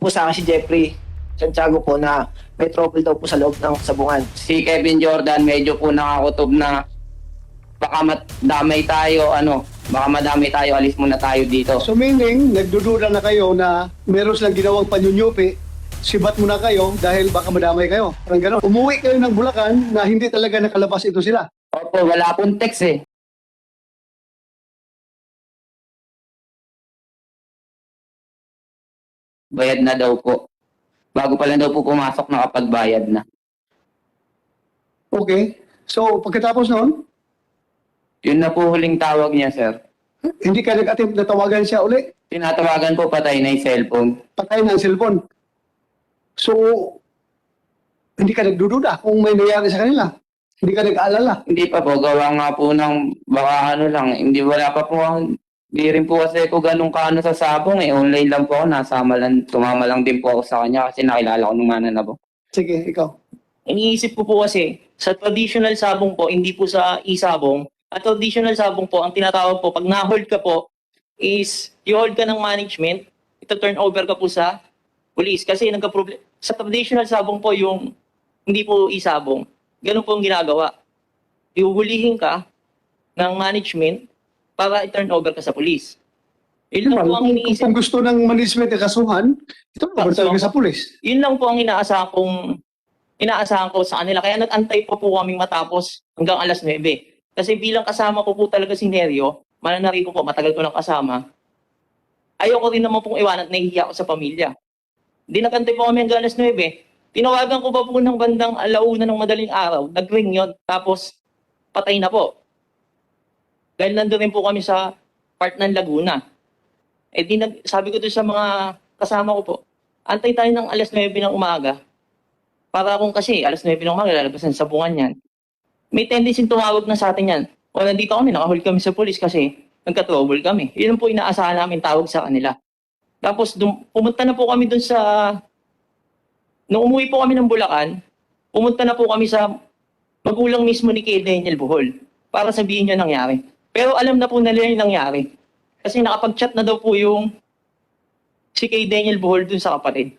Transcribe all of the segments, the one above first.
po sa akin si Jeffrey Santiago po na may trouble daw po sa loob ng sabungan. Si Kevin Jordan medyo po nakakutob na baka madamay tayo, baka madamay tayo, alis muna tayo dito. So meaning, nagdududa na kayo na meron silang ginawang panyunyupi, sibat mo na kayo dahil baka madamay kayo. Parang gano'n. Umuwi kayo ng Bulacan na hindi talaga nakalabas ito sila. Opo, wala pong text eh. Bayad na daw po. Bago pa lang daw po pumasok, nakapagbayad na. Okay. So pagkatapos noon, Yun na po huling tawag niya, sir. hindi ka nag-attempt na tawagan siya uli. Tinatawagan po, patay na yung cellphone. Patay ng cellphone. So, hindi ka nagdududa kung may nangyari sa kanila. Hindi ka nag-aalala. Hindi pa po, gawa nga po ng baka hindi wala pa po hindi rin po kasi ko ganun kaano sa sabong eh. Online lang po ako, tumama lang din po ako sa kanya kasi nakilala ko nung mananabo. Sige, ikaw. Iniisip ko po kasi, sa traditional sabong po, hindi po sa e-sabong, at traditional sabong po, ang tinatawag po, pag na-hold ka po, is i-hold ka ng management, ito turn over ka po sa police. Kasi sa traditional sabong po, yung hindi po e-sabong, ganun po ang ginagawa. Ihuhulihin ka ng management para i-turn over ka sa police. Yun lang po ang iniisip. Kung gusto ng management na kasuhan, ito naman talaga sa pulis. Yun lang po ang inaasahan ko sa kanila. Kaya nag-antay po kaming matapos hanggang alas 9. Kasi bilang kasama ko po talaga si Nerio, mananari ko po, matagal ko nang kasama, ayoko rin naman pong iwanan at nahihiya ko sa pamilya. Di nag-antay po kami hanggang alas 9. Tinawagan ko pa po ng bandang alauna ng madaling araw. Nag-ring yun. Tapos patay na po. Dahil nandun rin po kami sa part ng Laguna. Sabi ko doon sa mga kasama ko po, antay tayo ng alas 9 ng umaga. Para kung kasi alas 9 ng umaga, lalabasan sa bungan yan. May tendency tumawag na sa atin yan. O nandito kami, nakahuli kami sa polis kasi nagka-trouble kami. Yun po inaasahan namin tawag sa kanila. Tapos pumunta na po kami doon nung umuwi po kami ng Bulacan, pumunta na po kami sa magulang mismo ni Kay Daniel Bohol para sabihin niya nangyari. Pero alam na po nila yung nangyari. Kasi nakapag-chat na daw po yung si Kay Daniel Bohol dun sa kapatid.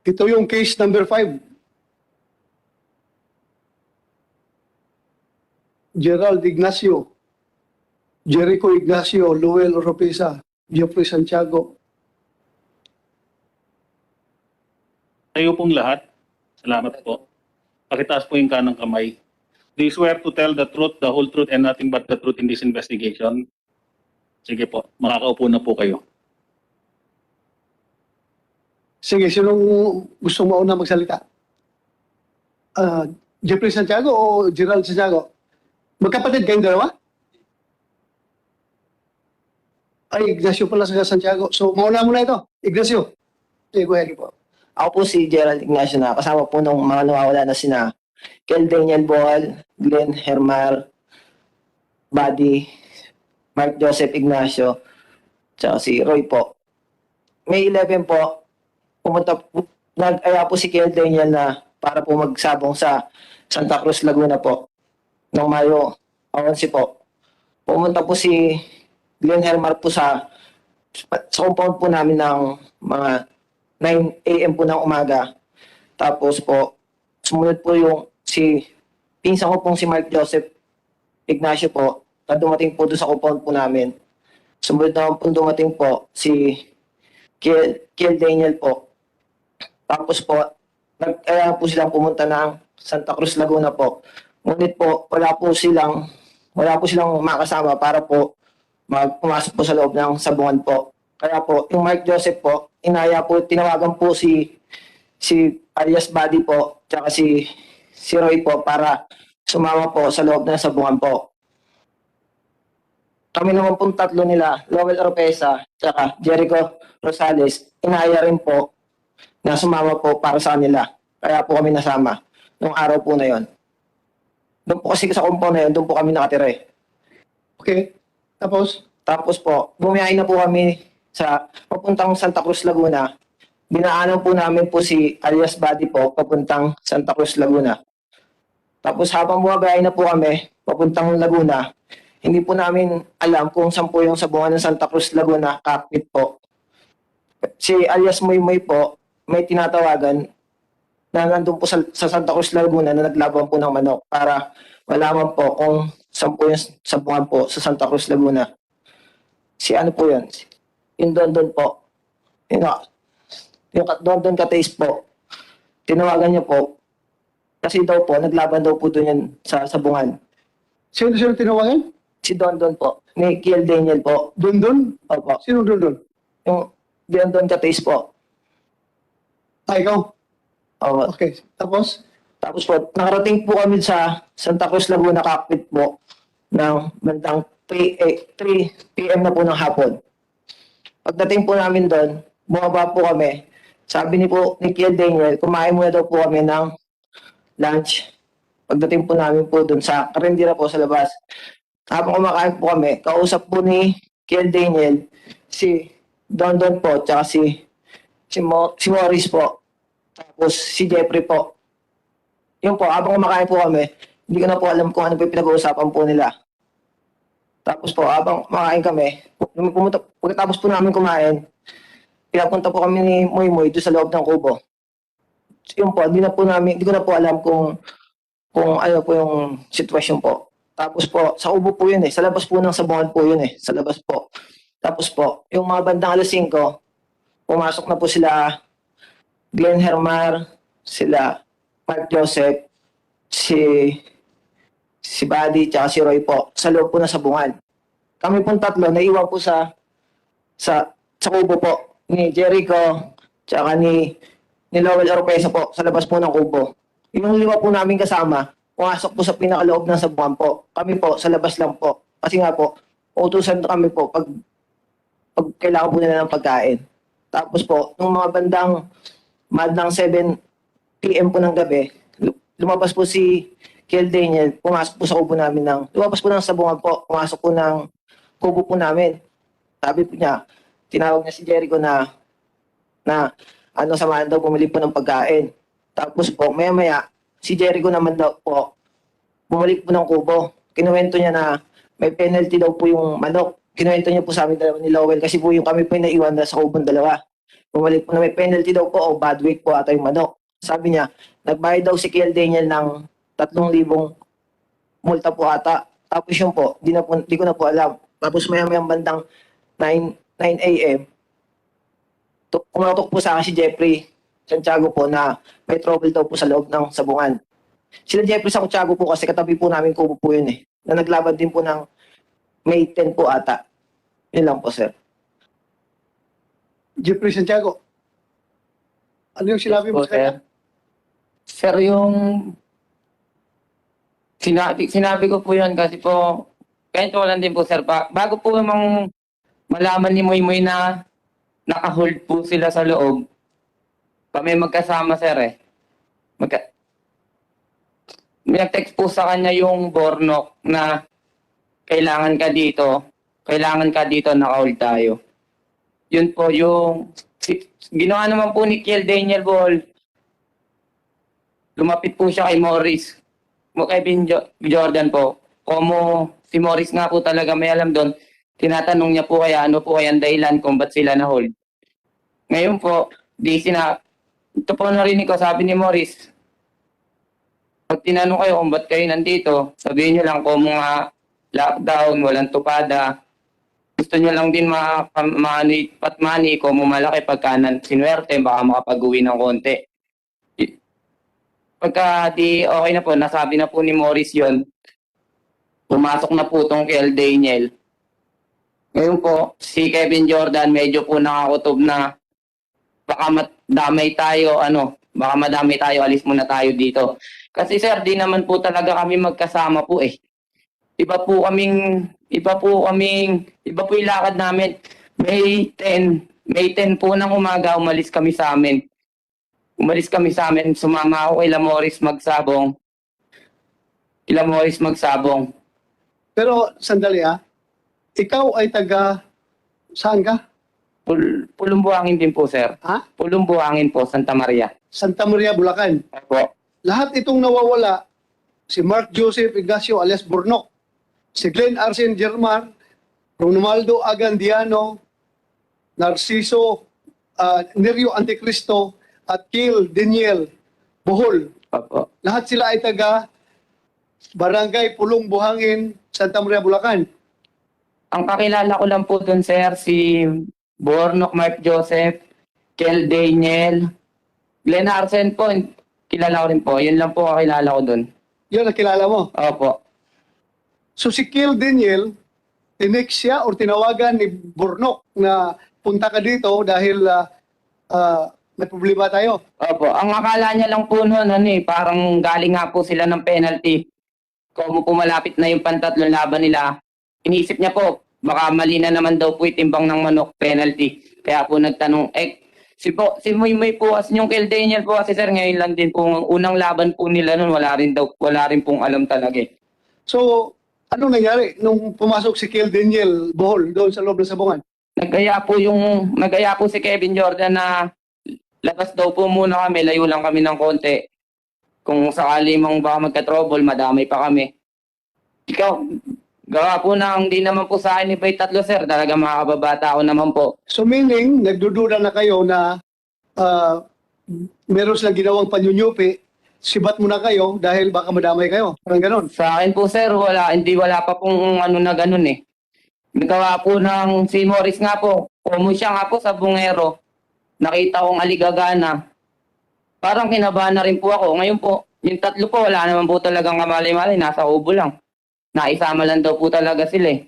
Ito yung case number 5. Gerald Ignacio, Jericho Ignacio, Luel Oropesa, Jeffrey Santiago. Kayo pong lahat, salamat po. Pakitaas po yung kanang kamay. Do you swear to tell the truth, the whole truth, and nothing but the truth in this investigation? Sige po, makakaupo na po kayo. Sige, sinong gusto mauna magsalita? Jeffrey Santiago o Gerald Santiago? Magkapatid kayong dalawa? Ay, Ignacio pala sa Santiago. So, mauna muna ito. Ignacio. Sige, go ahead po. Ako po si Gerald Ignacio na kasama po ng mga nawawala na sina Kel Daniel Boal, Glenn Hermar, Buddy, Mark Joseph Ignacio, tsaka si Roy po. May 11 po, nag-aya po si Kel Daniel na para po magsabong sa Santa Cruz, Laguna po. Noong Mayo 11 po. Pumunta po si Glenn Hermar po sa compound po namin ng mga 9 a.m. po ng umaga. Tapos po, sumunod po yung pinsan ko pong si Mark Joseph Ignacio po, na dumating po doon sa compound po namin. Sumunod naman po dumating po si Kiel Daniel po. Tapos po, nag-aya po silang pumunta ng Santa Cruz, Laguna po. Ngunit po, wala po silang makasama para po pumasok po sa loob ng sabungan po. Kaya po, yung Mark Joseph po, tinawagan po si alias Buddy po, tsaka si Roy po para sumama po sa loob ng sabungan po. Kami naman pong tatlo nila, Lowell Oropesa, tsaka Jericho Rosales, inaya rin po na sumama po para sa kanila. Kaya po kami nasama nung araw po na yon. Doon po kasi sa compound na yun, doon po kami nakatira eh. Okay. Tapos po, bumiyahe na po kami sa papuntang Santa Cruz, Laguna. Dinaanan po namin po si alias Buddy po, papuntang Santa Cruz, Laguna. Tapos habang bumabiyahe na po kami, papuntang Laguna, hindi po namin alam kung saan po yung sabungan ng Santa Cruz, Laguna, cockpit po. Si alias Moy po, may tinatawagan na nandun po sa Santa Cruz, Laguna na naglaban po ng manok para malaman po kung saan po yung sabungan po sa Santa Cruz, Laguna. Si ano po yun? Yung Dondon po. Yung Dondon Catays po. Tinawagan niya po. Kasi daw po, naglaban daw po doon yan sa sabungan. Sino tinawagan? Si Dondon po. Ni Kiel Daniel po. Dondon? Opo. Sino Dondon? Yung Dondon Catays po. Ikaw? Opo. Okay. Tapos? Tapos po, nakarating po kami sa Santa Cruz, Laguna cockpit po ng bandang 3 p.m. na po ng hapon. Pagdating po namin doon, bumaba po kami. Sabi ni Kiel Daniel, kumain muna daw po kami ng lunch. Pagdating po namin po doon sa karindira po sa labas. Habang kumakain po kami, kausap po ni Kiel Daniel si Dondon po, tsaka si Morris po. Tapos si Jeffrey po. Yun po, habang kumakain po kami, hindi ko na po alam kung ano po yung pinag-uusapan po nila. Tapos po, habang kumakain kami, pagkatapos po namin kumain, pinapunta po kami ni Moy doon sa loob ng kubo. Yun po, hindi ko na po alam kung ano po yung sitwasyon po. Tapos po, sa kubo po yun sa labas po ng sabungan po yun sa labas po. Tapos po, yung mga bandang alas 5, pumasok na po sila Glenn Hermar, sila Mark Joseph, si Buddy, tsaka si Roy po, sa loob po ng sabungan. Kami pong tatlo, naiwan po sa kubo po, ni Jericho, tsaka ni Lowell Oropesa po, sa labas po ng kubo. Yung 5 po namin kasama, pumasok po sa pinakaloob ng sabungan po. Kami po, sa labas lang po. Kasi nga po, utusan kami po pag kailangan po nila ng pagkain. Tapos po, nung mga bandang 7 p.m. po ng gabi, lumabas po si Kiel Daniel, pumasok po sa kubo namin lumabas po ng sabungan po, pumasok po ng kubo po namin. Sabi po niya, tinawag niya si Jericho na samahan daw bumili po ng pagkain. Tapos po, maya-maya, si Jericho naman daw po, bumalik po ng kubo. Kinuwento niya na may penalty daw po yung manok. Kinuwento niya po sa amin dalawa ni Lowell kasi po yung kami po yung naiwan na sa kubong dalawa. Bumalik po na may penalty daw po o bad weight po ata yung manok. Sabi niya, nagbayad daw si Kiel Daniel ng 3,000 multa po ata. Tapos yun po, di ko na po alam. Tapos maya-mayang bandang 9 a.m. Kumatok po sa akin si Jeffrey Santiago po na may trouble daw po sa loob ng sabungan. Sila Jeffrey Santiago po kasi katabi po namin kubo po yun na naglaban din po ng May 10 po ata. Yun lang po, sir. Jeffrey Santiago. Ano yung sinabi mo Po, sa kanya? Sir, yung sinabi ko po yun kasi po, kahit wala din po, sir, bago po malaman ni Moy na naka-hold po sila sa loob, kami magkasama, sir, may nag-text po sa kanya yung Bornok na kailangan ka dito, naka-hold tayo. Yun po yung ginawa naman po ni Kiel Daniel Ball. Lumapit po siya kay Morris. Kevin Jordan po. Como si Morris nga po talaga may alam doon, tinatanong niya po kaya ano po kaya ang dahilan kung ba't sila na-hold. Ngayon po, ito po narinig ko, sabi ni Morris, pag tinanong kayo kung ba't kayo nandito, sabihin niyo lang kung mga lockdown, walang tupada, gusto niyo lang din patmani kung malaki pagkanan sinuwerte, baka makapag-uwi ng konti. Pagka di okay na po, nasabi na po ni Morris yon, pumasok na po tong Kiel Daniel. Ngayon po, si Kevin Jordan medyo po nakakutob na baka madamay tayo, alis muna tayo dito. Kasi sir, di naman po talaga kami magkasama po eh. Iba po yung lakad namin. May 10 po ng umaga, umalis kami sa amin. Sumama ako kay Morris magsabong. Pero, sandali ikaw ay taga, saan ka? Pulumbuhangin din po, sir. Ha? Pulumbuhangin po, Santa Maria. Santa Maria, Bulacan. Opo. Lahat itong nawawala, si Mark Joseph Ignacio alias Bornok, si Glenn Arsen Germar, Ronaldo Agandiano, Narciso Nerio Anticristo at Kill Daniel Bohol. Opo. Lahat sila ay taga Barangay Pulong Buhangin, Santa Maria, Bulacan. Ang kakilala ko lang po dun, sir, si Bornok Mark Joseph, Kel Daniel, Glenn Arsen po. Kilala ko rin po. Yun lang po kakilala ko dun. Yun ang kilala mo. Opo. So si Kill Daniel, tinex siya o tinawagan ni Bornok na punta ka dito dahil may problema tayo. Opo. Ang akala niya lang po noon, parang galing nga po sila ng penalty. Kung pumalapit na yung pantatlong laban nila, inisip niya po, baka mali na naman daw po itimbang ng manok penalty. Kaya po nagtanong, si Moy po kasi yung Kel Daniel po kasi sir, ngayon lang din po, unang laban po nila noon, wala rin pong alam talaga eh. So, anong nangyari nung pumasok si Kill Daniel Bohol doon sa loob ng sabungan? Nagaya po si Kevin Jordan na labas daw po muna kami, layo lang kami ng konti. Kung sakali mang baka magka-trouble, madamay pa kami. Ikaw, gawa po na hindi naman po sa akin iba tatlo, sir. Talaga makakababata ako naman po. So meaning, nagdududa na kayo na meron silang ginawang panyunyupi, sibat mo na kayo dahil baka madamay kayo. Parang ganon. Sa akin po, sir, wala pa pong ano na ganun eh. Nagawa po ng si Morris nga po. Siya nga po sa bungero. Nakita kong aligagana. Parang kinabahan na rin po ako. Ngayon po, yung tatlo po, wala naman po talagang kamali-mali. Nasa ubo lang. Naisama lang daw po talaga sila eh.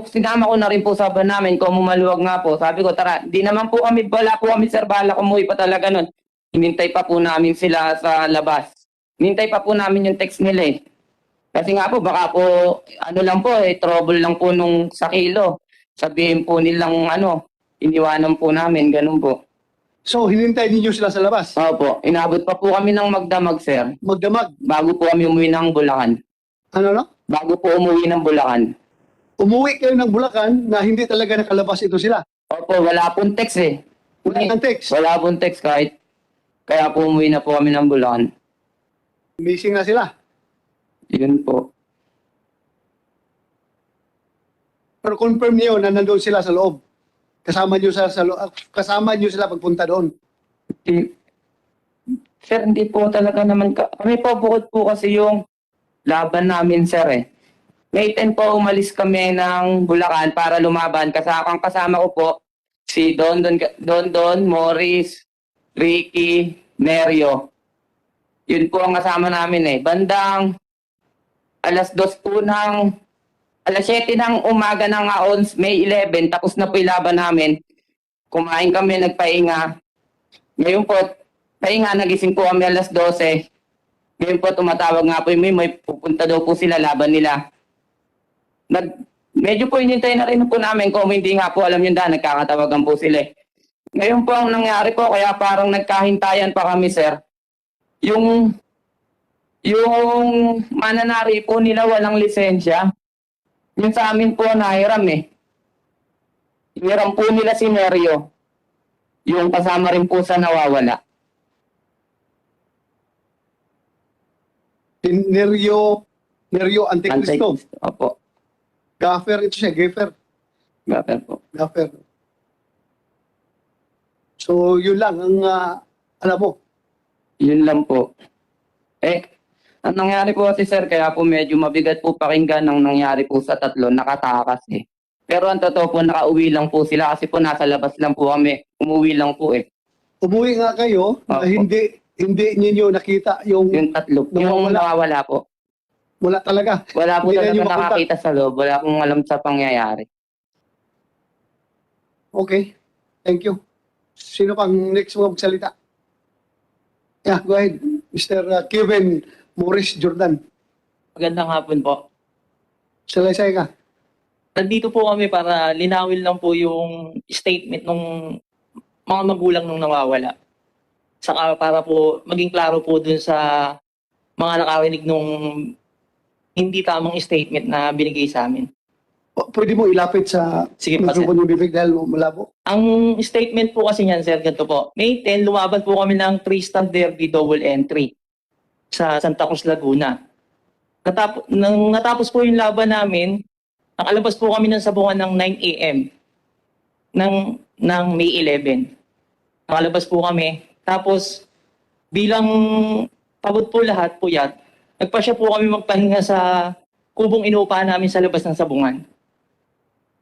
Sinama ko na rin po sa ban namin kung mumaluwag nga po. Sabi ko, tara, wala po kami sir, bala umuwi pa talaga nun. Hinintay pa po namin sila sa labas. Hinintay pa po namin yung text nila eh. Kasi nga po, baka po, trouble lang po nung sa kilo. Sabihin po nilang iniwanan po namin, ganun po. So, hinintay ninyo sila sa labas. Opo, inabot pa po kami ng magdamag, sir. Magdamag. Bago po kami umuwi ng Bulacan. Ano no? Bago po umuwi ng Bulacan. Umuwi kayo ng Bulacan na hindi talaga nakalabas ito sila. Opo, wala pong text eh. Wala kang text. Wala pong text kahit. Kaya po umuwi na po kami ng Bulacan. Missing na sila. Yun po. Pero confirm niyo na nandoon sila sa loob. Kasama niyo sila pagpunta doon. Sir, hindi po talaga naman kami po bukod po kasi yung laban namin, sir eh. May 10 po umalis kami ng Bulacan para lumaban. Kasama ko po si Don, Morris, Ricky, Nerio. Yun po ang kasama namin eh. Bandang alas 7 ng umaga ng May 11, tapos na po yung laban namin. Kumain kami, nagpahinga. Ngayon po, pahinga, nagising po kami alas 12. Ngayon po, tumatawag nga po yung may pupunta daw po sila, laban nila. Medyo po hinintay na rin po namin kung hindi nga po alam yun nagkakatawagan po sila. Ngayon po ang nangyari po, kaya parang nagkahintayan pa kami, sir. Yung mananari po nila walang lisensya. Yung sa amin po nahiram eh. Hiniram po nila si Nerio. Yung kasama rin po sa nawawala. Nerio Anticristo. Opo. Gaffer ito siya, Gaffer. Gaffer po. Gaffer. So, yun lang ang alam mo. Yun lang po. Ang nangyari po kasi sir, kaya po medyo mabigat po pakinggan ang nangyari po sa tatlo, nakatakas eh. Pero ang totoo po, nakauwi lang po sila kasi po nasa labas lang po kami. Umuwi lang po eh. Umuwi nga kayo na Opo. hindi ninyo nakita yung Yung tatlo, yung nawawala po. wala talaga. Wala po Hindi na talaga niyo makontak. nakakita sa loob. Wala akong alam sa pangyayari. Okay. Thank you. Sino pang next mo magsalita? Yeah, go ahead. Mr. Kevin Morris Jordan. Magandang hapon po. Salaysay ka. Nandito po kami para linawin lang po yung statement ng mga magulang nung nawawala. Saka para po maging klaro po dun sa mga nakarinig nung hindi tamang statement na binigay sa amin. Pwede mo ilapit sa Sige po, sir. microphone yung bibig dahil malabo. Ang statement po kasi niyan, sir, ganito po. May 10, lumaban po kami ng 3-star derby double entry sa Santa Cruz, Laguna. Nang natapos po yung laban namin, nakalabas po kami ng sabungan ng 9 a.m. Nang ng May 11. Nakalabas po kami. Tapos, bilang pagod po lahat po yan, nagpasya po kami magpahinga sa kubong inuupahan namin sa labas ng sabungan.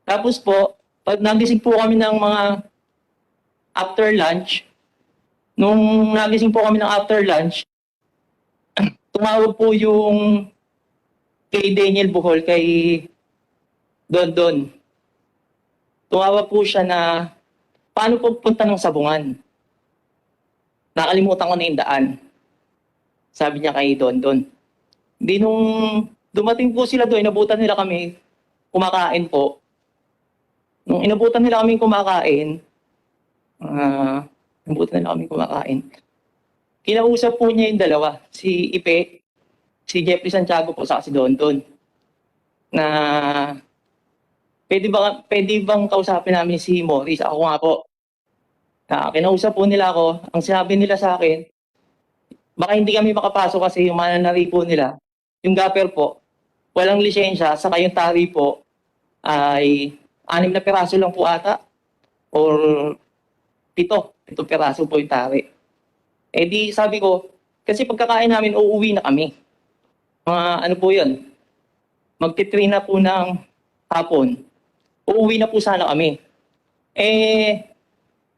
Tapos po, pag nagising po kami ng mga after lunch, nung nagising po kami ng after lunch, tumawag po yung kay Daniel Bohol, kay Don. Tumawag po siya na, paano po punta ng sabungan? Nakalimutan ko na yung daan. Sabi niya kay Don. Di nung dumating po sila doon, inabutan nila kami, kumakain po. Nung inabutan nila kami kumakain, kinausap po niya yung dalawa, si Ipe, si Jeffrey Santiago po, sa si Don, na pwede bang kausapin namin si Morris? Ako nga po. Kinausap po nila ako. Ang sinabi nila sa akin, baka hindi kami makapasok kasi yung mananari po nila, yung gapper po, walang lisensya, saka yung tari po ay 6 na piraso lang po ata, or 7 piraso po yung tari. Eh di sabi ko, kasi pagkakain namin, uuwi na kami. Ano po yun, magti-3 na po ng hapon. Uuwi na po sana kami. Eh,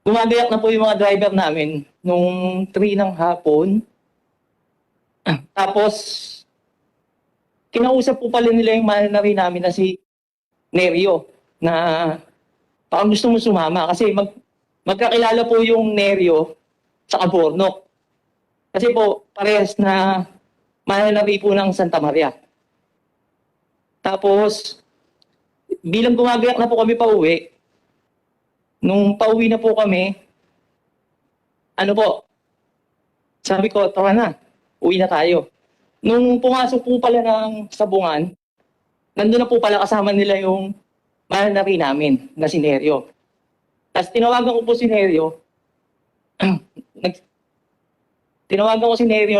gumagayak na po yung mga driver namin nung 3 ng hapon. Tapos, kinausap po pala nila yung mananari namin na si Nerio, na parang gusto mo sumama kasi magkakilala po yung Nerio sa Bornok. Kasi po, parehas na mananari po ng Santa Maria. Tapos, bilang gumagayak na po kami pauwi, nung pauwi na po kami, ano po, sabi ko, tara na, uwi na tayo. Nung pumasok po pala ng sabungan, nandun na po pala kasama nila yung mananari namin na si Nerio. Tapos tinawagan ko po si Nerio,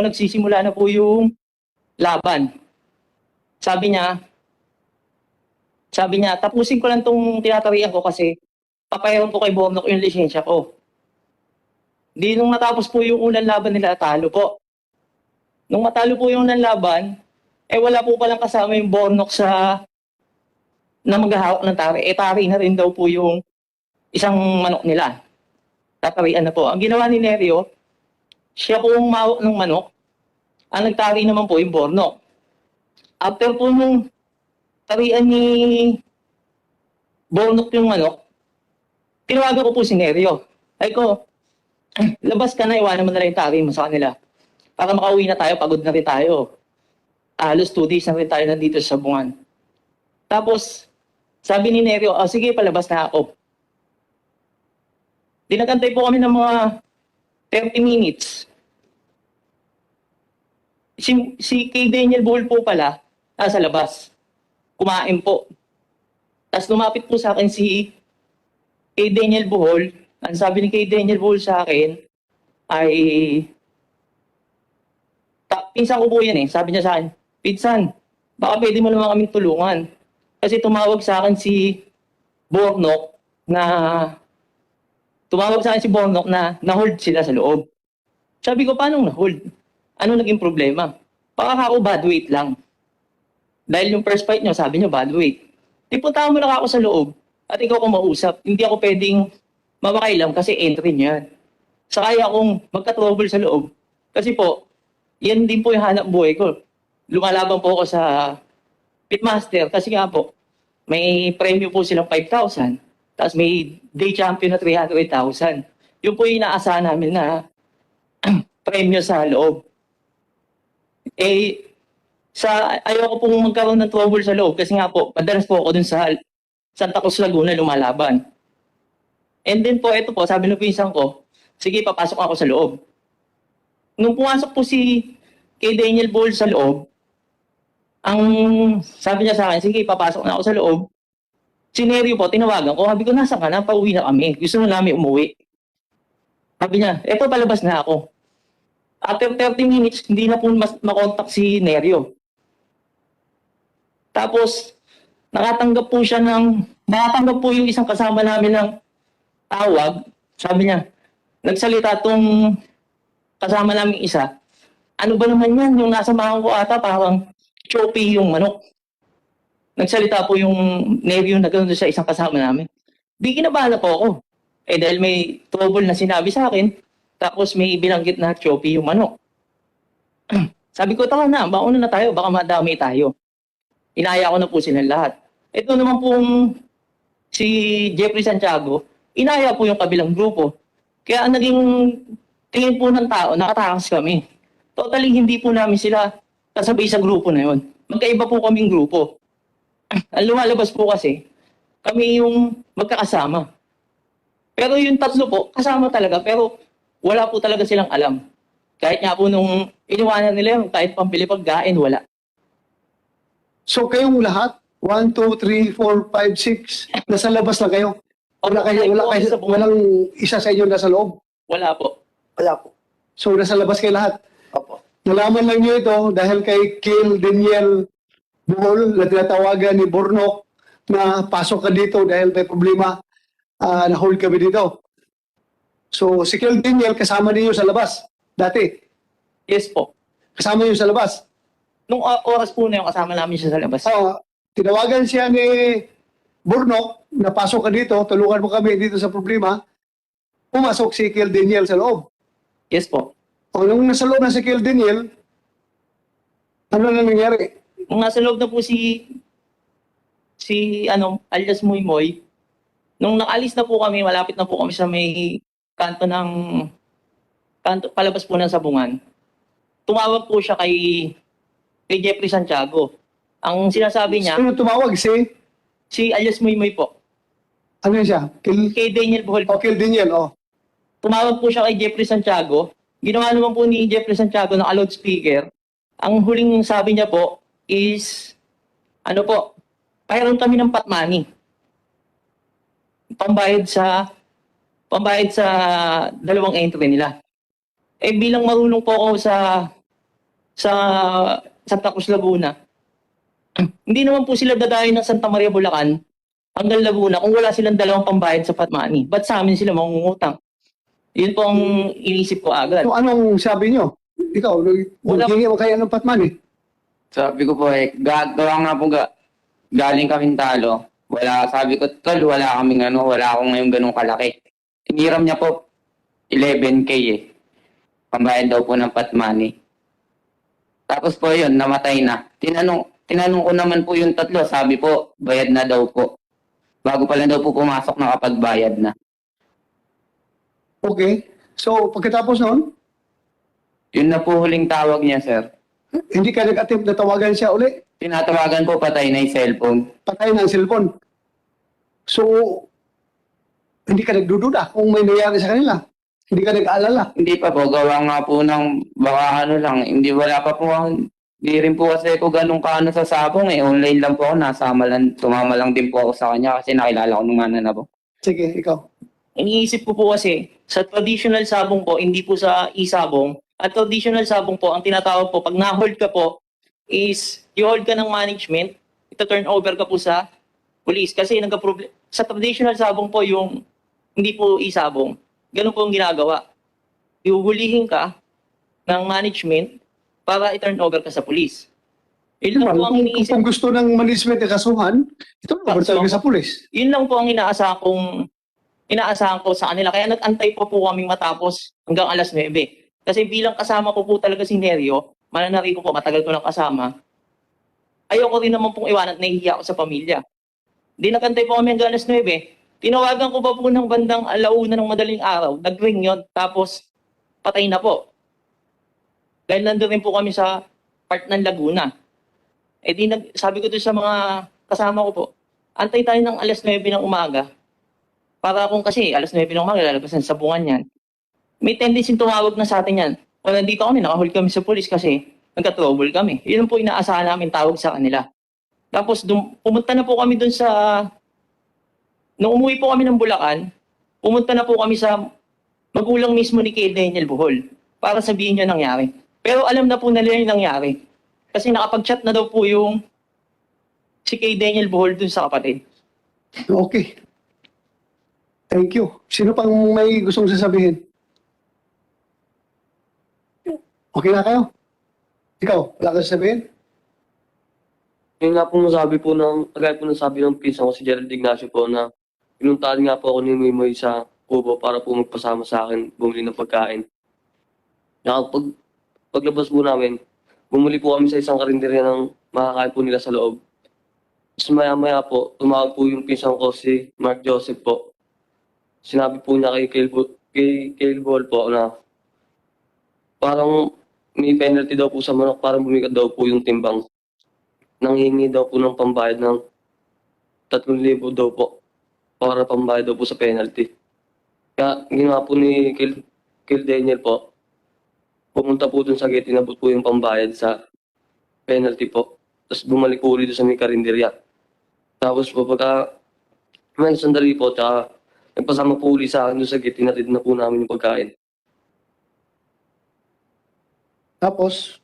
nagsisimula na po yung laban. Sabi niya, tapusin ko lang tong tinatarian ko kasi papayaran po kay Bornok yung lisensya ko. Di nung natapos po yung unang laban nila, talo po. Nung matalo po yung unang laban, wala po palang kasama yung Bornok na maghahawak ng tari. Tari na rin daw po yung isang manok nila. Tatarian na po. Ang ginawa ni Nerio, siya po yung mahawak ng manok. Ang nagtari naman po yung Bornok. After po nung tarian ni Bornok yung manok, tinawagan ko po si Nerio. Ay ko, labas ka na, iwanan mo na lang yung tari mo sa kanila. Para makauwi na tayo, pagod na rin tayo. Halos 2 days na rin tayo nandito sa sabungan. Tapos, sabi ni Nerio, sige, palabas na ako. Dinagantay po kami ng mga 30 minutes. Si kay Daniel Bull po pala, nasa labas. Kumain po. Tapos lumapit po sa akin si kay Daniel Buhol. Ang sabi ni kay Daniel Buhol sa akin ay, pinsan ko po yan eh. Sabi niya sa akin, pinsan, baka pwede mo naman kaming tulungan. Kasi tumawag sa akin si Bornok na na-hold sila sa loob. Sabi ko, paano na-hold? Ano naging problema? Baka ako bad weight lang. Dahil yung first fight nyo, sabi nyo bad weight. Puntahan mo na ako sa loob at ikaw kung mausap. Hindi ako pwedeng mamakailam kasi entry niyan. Sakaya akong magka-trouble sa loob. Kasi po, yan din po yung hanap buhay ko. Lumalaban po ako sa Pitmaster kasi nga po, may premyo po silang 5,000. Tapos may day champion na 300,000. Yun po yung inaasahan namin na premyo sa loob. Ayoko pong magkaroon ng trouble sa loob kasi nga po, madalas po ako dun sa Santa Cruz, Laguna lumalaban. And then po, ito po, sabi ng pinsan ko, sige, papasok ako sa loob. Nung pumasok po si kay Daniel Bull sa loob, ang sabi niya sa akin, sige, papasok na ako sa loob. Si Nerio po, tinawagan ko, sabi ko, nasaan ka na? Pauwi na kami. Gusto na namin umuwi. Sabi niya, eto, palabas na ako. After 30 minutes, hindi na po makontak si Nerio. Tapos, nakatanggap po yung isang kasama namin ng tawag, sabi niya, nagsalita tong kasama namin isa, ano ba naman yan, yung nasa mahang ko ata, parang choppy yung manok. Nagsalita po yung neryo na gano'n sa isang kasama namin. Di kinabahan na po ako. Eh dahil may trouble na sinabi sa akin, tapos may binanggit na choppy yung manok. Sabi ko, tara na, mauna na tayo, baka madami tayo. Inaya ko na po silang lahat. Ito naman pong si Jeffrey Santiago, inaya po yung kabilang grupo. Kaya ang naging tingin po ng tao, nakatakas kami. Totally hindi po namin sila kasabay sa grupo na yun. Magkaiba po kaming grupo. Ang lumalabas po kasi, kami yung magkakasama. Pero yung tatlo po, kasama talaga, pero wala po talaga silang alam. Kahit nga po nung iniwanan nila yung kahit pampili pagkain, wala. So kayong lahat, 1, 2, 3, 4, 5, 6, nasa labas na kayo? Walang isa sa inyo nasa loob? Wala po. Wala po. So nasa labas kayo lahat? Opo. Nalaman lang nyo ito dahil kay Kiel Daniel Buhol na tinatawagan ni Bornok na pasok ka dito dahil may problema, na-hold kami dito. So si Kiel Daniel kasama ninyo sa labas dati? Yes po. Kasama ninyo sa labas? Nung oras po na yung kasama namin siya sa labas. Tinawagan siya ni Bornok na pasok ka dito, tulungan mo kami dito sa problema. Pumasok si Kiel Daniel sa loob. Yes po. O nung nasa loob na si Kiel Daniel, ano na nangyari? Nung nasa loob na po si alias Moymoy, nung nakalis na po kami, malapit na po kami sa may kanto palabas po ng sabungan. Tumawag po siya kay Jeffrey Santiago. Ang sinasabi niya, Sino tumawag? si alias Moymoy po. Ano siya? Kay Daniel Bohol. Kiel Daniel, Tumawag po siya kay Jeffrey Santiago. Ginawa naman po ni Jeffrey Santiago ng loudspeaker. Ang huling sabi niya po is, pahiram kami ng pot money. Pambayad sa dalawang entry nila. Eh bilang marunong po ako sa Santa Cruz, Laguna, hindi naman po sila dadayo ng Santa Maria, Bulacan hanggang Laguna kung wala silang dalawang pambayad sa pot money. Ba't sa amin sila mangungutang? Yun po ang inisip ko agad. So anong sabi nyo? Ikaw, maghingi mo kayo ng patman Sabi ko po gagawa nga po galing kaming talo. Sabi ko, tol, wala akong ngayon ganung kalaki. Hiniram niya po 11K Pambayad daw po ng pot money. Tapos po yun, namatay na. Tinanong ko naman po yung tatlo, sabi po, bayad na daw po. Bago pa lang daw po pumasok nakapagbayad na. Okay. So, pagkatapos noon, Yun na po huling tawag niya, sir. hindi ka nag-attempt na tawagan siya uli. Tinatawagan po, patay na yung cellphone. Patay ng cellphone. So, hindi ka nagdududa kung may nangyari sa kanila. Hindi ka nag-aalala. Hindi pa po, gawa nga po ng baka hindi wala pa po hindi rin po kasi ko ganun kaano sa sabong online lang po ako, tumama lang din po ako sa kanya kasi nakilala ko nung na po. Sige, ikaw. Iniisip ko po kasi, sa traditional sabong po, hindi po sa e-sabong, at traditional sabong po, ang tinatawag po, pag na-hold ka po, is i-hold ka ng management, ito-turn over ka po sa police. Kasi sa traditional sabong po, yung hindi po e-sabong, ganun po ang ginagawa. Ihuhulihin ka ng management para i-turn over ka sa police. Yun lang po ang iniisip. Kung gusto ng management na kasuhan, ito over talaga sa pulis. Yun lang po ang inaasahan ko sa kanila. Kaya nag-antay po kaming matapos hanggang alas 9. Kasi bilang kasama ko po talaga si Nerio, mananari ko po, matagal ko ng kasama, ayoko rin naman pong iwanan at nahihiya ako sa pamilya. Di nag-antay po kami hanggang alas 9. Tinawagan ko pa po ng bandang alauna ng madaling araw. Nag-ring yun, tapos patay na po. Dahil nandun rin po kami sa part ng Laguna. Sabi ko doon sa mga kasama ko po, antay tayo ng alas 9 ng umaga. Para kung kasi alas 9 ng umaga, lalabas ng sabungan yan. May tendency tumawag na sa atin yan. O nandito kami, nakahuli kami sa polis kasi nagka-trouble kami. Yun po inaasahan namin tawag sa kanila. Tapos pumunta na po kami doon nung umuwi po kami ng Bulacan, pumunta na po kami sa magulang mismo ni Kay Daniel Bohol para sabihin niya nangyari. Pero alam na po nila yung nangyari. Kasi nakapag-chat na daw po yung si Kay Daniel Bohol dun sa kapatid. Okay. Thank you. Sino pang may gustong sasabihin? Okay na kayo? Ikaw, wala ka sasabihin? Yun nga po masabi po kagaya po ng sabi ng pinsan ko si Gerald Ignacio po na pinuntahan nga po ako ni Mimoy sa Kubo para po magpasama sa akin bumili ng pagkain. Paglabas po namin, bumuli po kami sa isang karinderya ng makakain po nila sa loob. Tapos maya-maya po, tumawag po yung pinsan ko si Mark Joseph po. Sinabi po niya kay Cale Ball po na parang may penalty daw po sa manok para bumigat daw po yung timbang. Nanghingi daw po ng pambayad ng 3,000 daw po para pambayad daw po sa penalty. Kaya ginawa po ni Kill Daniel po, pumunta po dun sa gate, inabot po yung pambayad sa penalty po. Tapos bumalik po ulit doon sa may karinderya. Tapos po pagka may sandali po, tsaka nagpasama po ulit sa akin doon sa gate, tinatid na po namin yung pagkain. Tapos,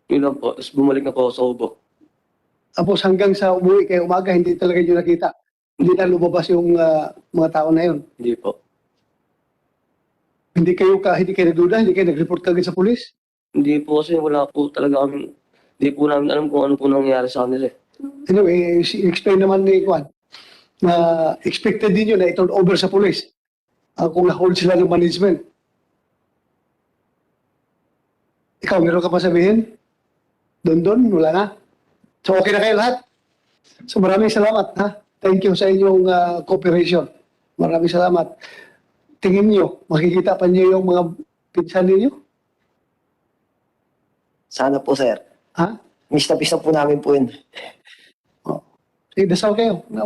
Yun lang po, tapos bumalik na po ako sa Ubo. tapos hanggang sa umuwi kayo umaga, hindi talaga nyo nakita. Hindi na lumabas yung mga tao na yun. Hindi po. Hindi kayo nagduda, hindi kayo nag-report kagad sa pulis. Hindi po kasi wala po talaga kami, hindi po namin alam kung ano po nangyayari sa kanila eh. Anyway, explain naman ni Kwan na expected din yun na i-turn over sa pulis kung na-hold sila ng management. Ikaw, meron ka pa sabihin? Doon, wala na. So, okay na kayo lahat? So, maraming salamat, ha? Thank you sa inyong cooperation. Maraming salamat. Tingin nyo, makikita pa nyo yung mga pinsan ninyo? Sana po, sir. Ha? Miss na miss na po namin po yun. Sige, dasal kayo. Na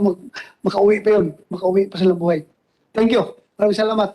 makauwi pa yun. Makauwi pa sila buhay. Thank you. Maraming salamat.